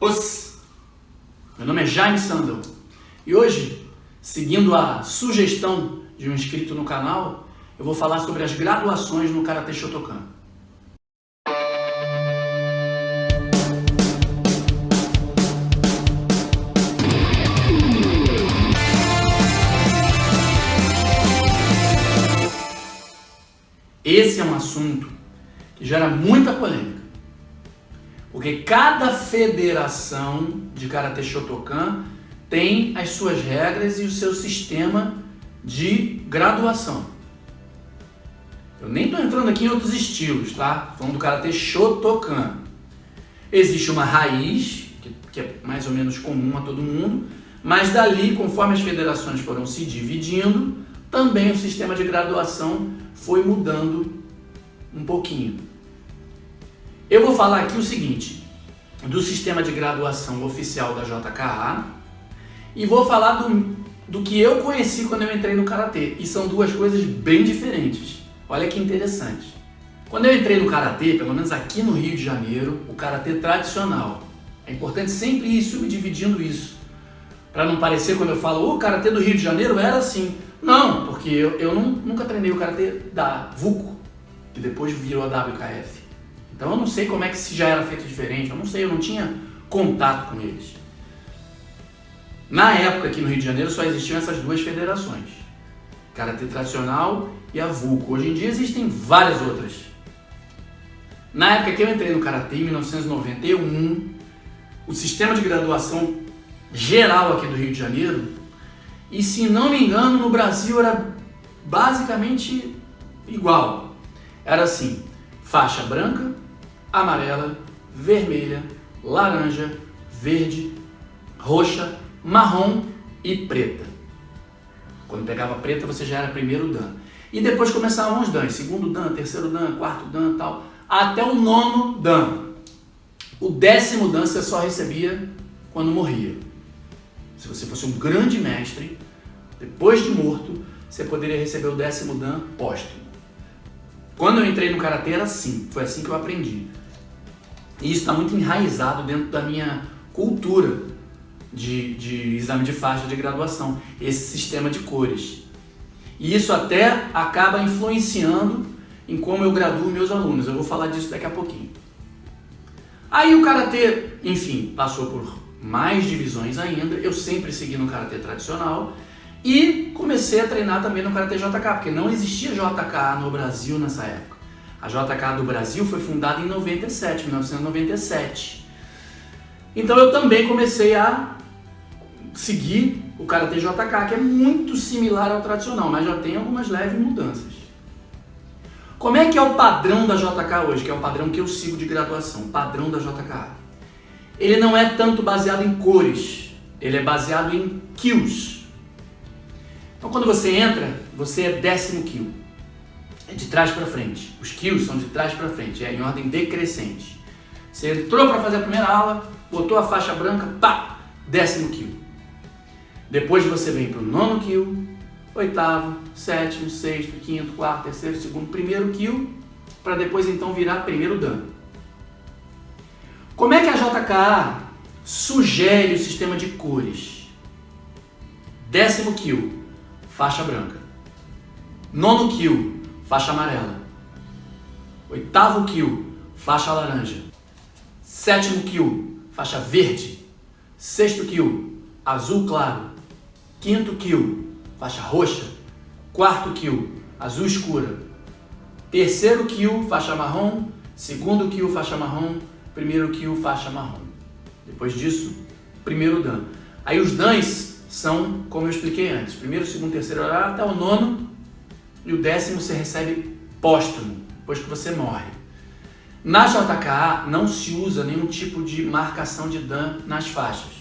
Meu nome é Jaime Sandel e hoje, seguindo a sugestão de um inscrito no canal, eu vou falar sobre as graduações no Karatê Shotokan. Esse é um assunto que gera muita polêmica, porque cada federação de Karatê Shotokan tem as suas regras e o seu sistema de graduação. Eu nem estou entrando aqui em outros estilos, tá? Falando do Karatê Shotokan. Existe uma raiz, que é mais ou menos comum a todo mundo, mas dali, conforme as federações foram se dividindo, também o sistema de graduação foi mudando um pouquinho. Eu vou falar aqui o seguinte, do sistema de graduação oficial da JKA e vou falar do que eu conheci quando eu entrei no Karatê. E são duas coisas bem diferentes. Olha que interessante. Quando eu entrei no Karatê, pelo menos aqui no Rio de Janeiro, o Karatê tradicional, é importante sempre ir subdividindo isso, para não parecer quando eu falo, o Karatê do Rio de Janeiro era assim. Não, porque eu nunca treinei o Karatê da VUCO, que depois virou a WKF. Então eu não sei como é que se já era feito diferente, eu não sei, eu não tinha contato com eles. Na época aqui no Rio de Janeiro só existiam essas duas federações, Karatê tradicional e a VUCO. Hoje em dia existem várias outras. Na época que eu entrei no Karatê, em 1991, o sistema de graduação geral aqui do Rio de Janeiro, e se não me engano no Brasil era basicamente igual. Era assim, faixa branca, amarela, vermelha, laranja, verde, roxa, marrom e preta. Quando pegava preta você já era primeiro dan. E depois começavam os dans, segundo dan, terceiro dan, quarto dan, tal, até o nono dan. O 10º dan você só recebia quando morria. Se você fosse um grande mestre, depois de morto, você poderia receber o 10º dan póstumo. Quando eu entrei no Karatê era assim, foi assim que eu aprendi. E isso está muito enraizado dentro da minha cultura de exame de faixa de graduação, esse sistema de cores. E isso até acaba influenciando em como eu graduo meus alunos, eu vou falar disso daqui a pouquinho. Aí o Karatê, enfim, passou por mais divisões ainda, eu sempre segui no Karatê tradicional e comecei a treinar também no Karatê JK, porque não existia JK no Brasil nessa época. A JK do Brasil foi fundada em 1997. Então eu também comecei a seguir o Karatê JK, que é muito similar ao tradicional, mas já tem algumas leves mudanças. Como é que é o padrão da JK hoje, que é o padrão que eu sigo de graduação, o padrão da JK? Ele não é tanto baseado em cores, ele é baseado em kills. Então quando você entra, você é 10º kill. É de trás para frente. Os kills são de trás para frente, é em ordem decrescente. Você entrou para fazer a primeira aula, botou a faixa branca, pá, 10º kill. Depois você vem para o 9º kill, 8º, 7º, 6º, 5º, 4º, 3º, 2º, primeiro kill, para depois então virar primeiro dan. Como é que a JKA sugere o sistema de cores? 10º kill, faixa branca. 9º kill, faixa amarela. 8º kill, faixa laranja. 7º kill, faixa verde. 6º kill, azul claro. 5º kill, faixa roxa. 4º kill, azul escura. 3º kill, faixa marrom. 2º kill, faixa marrom. 1º kill, faixa marrom. Depois disso, primeiro dan. Aí os dans são, como eu expliquei antes, primeiro, segundo, terceiro horário até o 9º, e o 10º você recebe póstumo, depois que você morre. Na JKA não se usa nenhum tipo de marcação de dan nas faixas.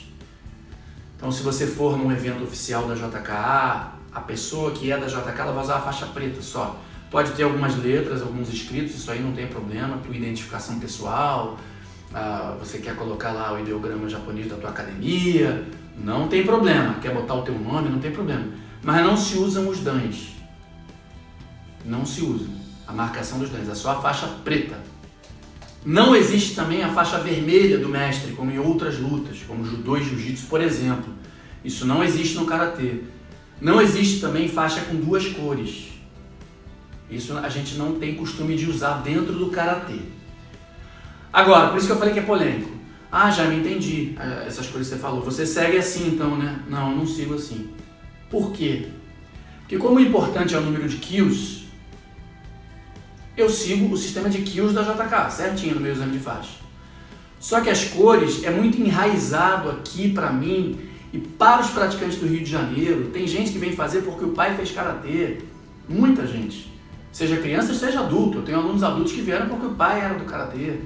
Então se você for num evento oficial da JKA, a pessoa que é da JKA ela vai usar a faixa preta só. Pode ter algumas letras, alguns escritos, isso aí não tem problema, tua identificação pessoal, você quer colocar lá o ideograma japonês da tua academia, não tem problema. Quer botar o teu nome, não tem problema. Mas não se usam os dans. Não se usa a marcação dos dans, é só a faixa preta. Não existe também a faixa vermelha do mestre, como em outras lutas, como judô e jiu-jitsu, por exemplo. Isso não existe no karatê. Não existe também faixa com 2 cores. Isso a gente não tem costume de usar dentro do karatê. Agora, por isso que eu falei que é polêmico. Ah, já me entendi essas coisas que você falou. Você segue assim então, né? Não, eu não sigo assim. Por quê? Porque como o importante é o número de kills, eu sigo o sistema de kills da JK, certinho no meu exame de faixa. Só que as cores é muito enraizado aqui pra mim e para os praticantes do Rio de Janeiro. Tem gente que vem fazer porque o pai fez karatê. Muita gente. Seja criança, seja adulto. Eu tenho alunos adultos que vieram porque o pai era do karatê.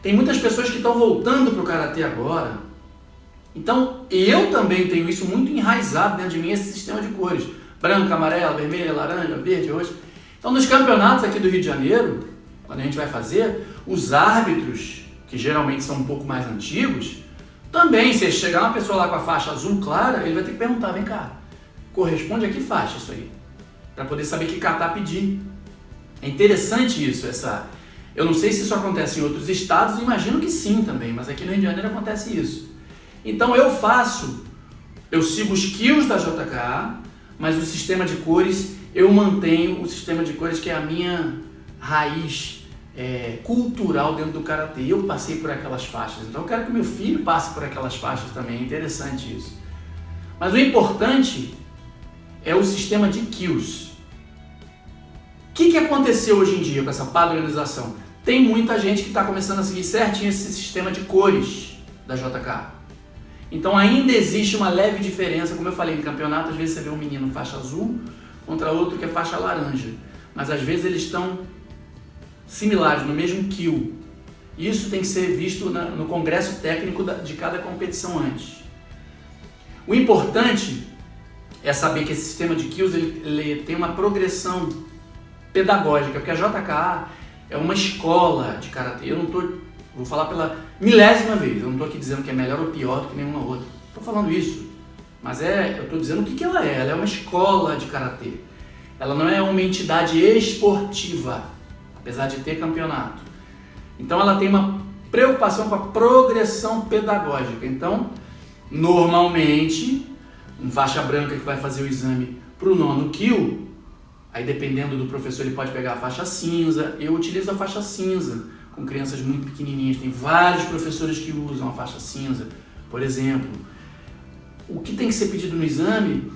Tem muitas pessoas que estão voltando para o karatê agora. Então, eu também tenho isso muito enraizado dentro de mim, esse sistema de cores. Branca, amarela, vermelha, laranja, verde, roxo. Então, nos campeonatos aqui do Rio de Janeiro, quando a gente vai fazer, os árbitros, que geralmente são um pouco mais antigos, também, se chegar uma pessoa lá com a faixa azul clara, ele vai ter que perguntar, vem cá, corresponde a que faixa isso aí? Para poder saber que kata pedir. É interessante isso, eu não sei se isso acontece em outros estados, imagino que sim também, mas aqui no Rio de Janeiro acontece isso. Então eu sigo os kills da JK, mas o sistema de cores, eu mantenho o sistema de cores que é a minha raiz cultural dentro do karatê. Eu passei por aquelas faixas, então eu quero que meu filho passe por aquelas faixas também, é interessante isso. Mas o importante é o sistema de kills. O que aconteceu hoje em dia com essa padronização? Tem muita gente que está começando a seguir certinho esse sistema de cores da JK. Então ainda existe uma leve diferença, como eu falei, em campeonato, às vezes você vê um menino faixa azul contra outro que é faixa laranja. Mas às vezes eles estão similares, no mesmo kill. Isso tem que ser visto no congresso técnico de cada competição antes. O importante é saber que esse sistema de kills ele tem uma progressão pedagógica, porque a JK é uma escola de karatê. Vou falar pela milésima vez, eu não estou aqui dizendo que é melhor ou pior do que nenhuma outra. Estou falando isso, mas eu estou dizendo o que ela é. Ela é uma escola de karatê. Ela não é uma entidade esportiva, apesar de ter campeonato. Então ela tem uma preocupação com a progressão pedagógica. Então, normalmente, um faixa branca que vai fazer o exame para o 9º kill, aí dependendo do professor ele pode pegar a faixa cinza. Eu utilizo a faixa cinza com crianças muito pequenininhas. Tem vários professores que usam a faixa cinza, por exemplo. O que tem que ser pedido no exame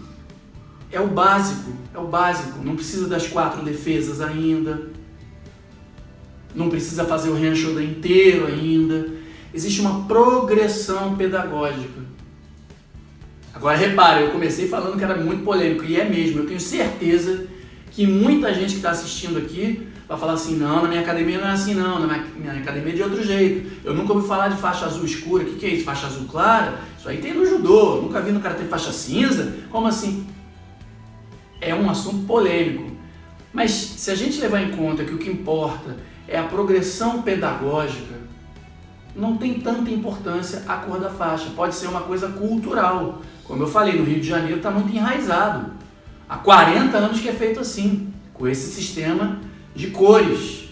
é o básico, não precisa das 4 defesas ainda, não precisa fazer o Renshoden inteiro ainda, existe uma progressão pedagógica. Agora repare, eu comecei falando que era muito polêmico, e é mesmo, eu tenho certeza que muita gente que está assistindo aqui vai falar assim, não, na minha academia não é assim não, na minha academia é de outro jeito. Eu nunca ouvi falar de faixa azul escura, o que é isso? Faixa azul clara? Isso aí tem no judô, nunca vi no karatê faixa cinza? Como assim? É um assunto polêmico. Mas se a gente levar em conta que o que importa é a progressão pedagógica, não tem tanta importância a cor da faixa, pode ser uma coisa cultural. Como eu falei, no Rio de Janeiro está muito enraizado. Há 40 anos que é feito assim, com esse sistema de cores.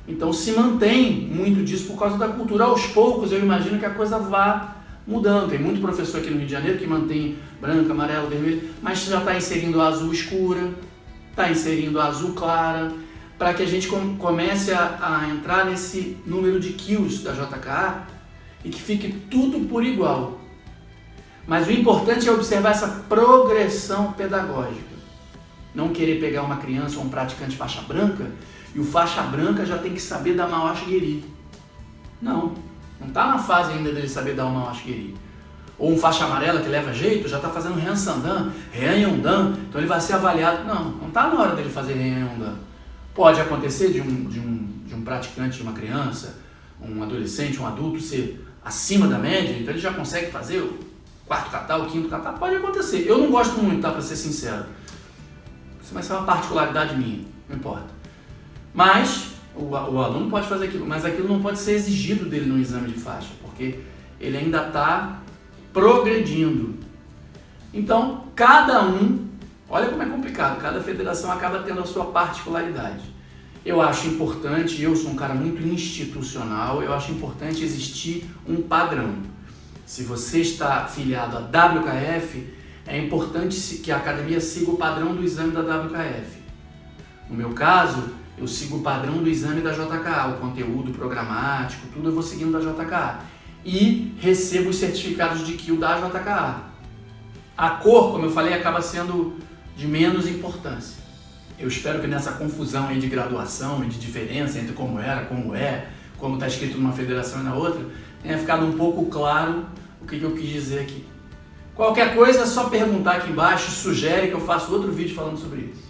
Então se mantém muito disso por causa da cultura. Aos poucos eu imagino que a coisa vá mudando. Tem muito professor aqui no Rio de Janeiro que mantém branco, amarelo, vermelho, mas já está inserindo a azul escura, está inserindo a azul clara, para que a gente comece a entrar nesse número de kills da JK e que fique tudo por igual. Mas o importante é observar essa progressão pedagógica. Não querer pegar uma criança ou um praticante faixa branca e o faixa branca já tem que saber dar Mawashi Geri. Não está na fase ainda dele saber dar o Mawashi Geri. Ou um faixa amarela que leva jeito, já está fazendo Ryan Sandan, Ryan Yondan, então ele vai ser avaliado. Não está na hora dele fazer Ryan Yondan. Pode acontecer de um praticante, de uma criança, um adolescente, um adulto ser acima da média, então ele já consegue fazer o 4º kata, o 5º kata, pode acontecer. Eu não gosto muito, tá, para ser sincero. Isso vai ser uma particularidade minha, não importa. Mas o aluno pode fazer aquilo, mas aquilo não pode ser exigido dele no exame de faixa, porque ele ainda está progredindo. Então, cada um, olha como é complicado, cada federação acaba tendo a sua particularidade. eu acho importante, eu sou um cara muito institucional, eu acho importante existir um padrão. Se você está filiado à WKF, é importante que a academia siga o padrão do exame da WKF. No meu caso, eu sigo o padrão do exame da JKA, o conteúdo programático, tudo eu vou seguindo da JKA. E recebo os certificados de Kill da JKA. A cor, como eu falei, acaba sendo de menos importância. Eu espero que nessa confusão aí de graduação e de diferença entre como era, como é, como está escrito numa federação e na outra, tenha ficado um pouco claro o que eu quis dizer aqui. Qualquer coisa é só perguntar aqui embaixo, sugere que eu faça outro vídeo falando sobre isso.